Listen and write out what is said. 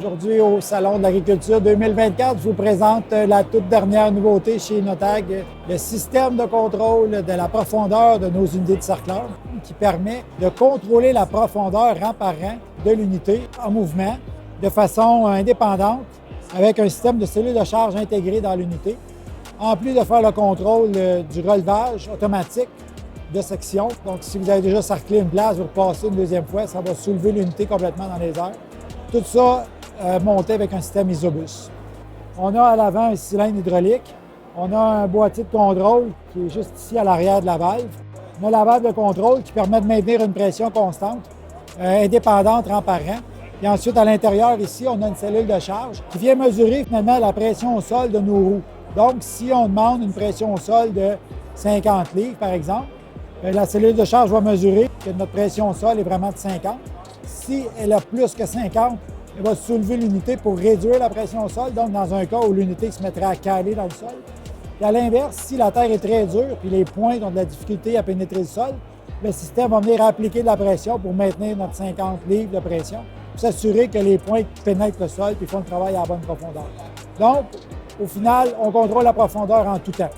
Aujourd'hui, au Salon de l'agriculture 2024, je vous présente la toute dernière nouveauté chez Inotag, le système de contrôle de la profondeur de nos unités de cercleur qui permet de contrôler la profondeur rang par rang de l'unité en mouvement de façon indépendante avec un système de cellules de charge intégré dans l'unité, en plus de faire le contrôle du relevage automatique de section. Donc, si vous avez déjà cerclé une place, vous repassez une deuxième fois, ça va soulever l'unité complètement dans les airs. Tout ça monté avec un système Isobus. On a à l'avant un cylindre hydraulique. On a un boîtier de contrôle qui est juste ici à l'arrière de la valve. On a la valve de contrôle qui permet de maintenir une pression constante, indépendante rang par rang. Et ensuite, à l'intérieur, ici, on a une cellule de charge qui vient mesurer finalement la pression au sol de nos roues. Donc, si on demande une pression au sol de 50 livres, par exemple, la cellule de charge va mesurer que notre pression au sol est vraiment de 50. Si elle a plus que 50, elle va soulever l'unité pour réduire la pression au sol, donc dans un cas où l'unité se mettrait à caler dans le sol. Et à l'inverse, si la terre est très dure et les pointes ont de la difficulté à pénétrer le sol, le système va venir appliquer de la pression pour maintenir notre 50 livres de pression, pour s'assurer que les pointes pénètrent le sol et font le travail à la bonne profondeur. Donc, au final, on contrôle la profondeur en tout temps.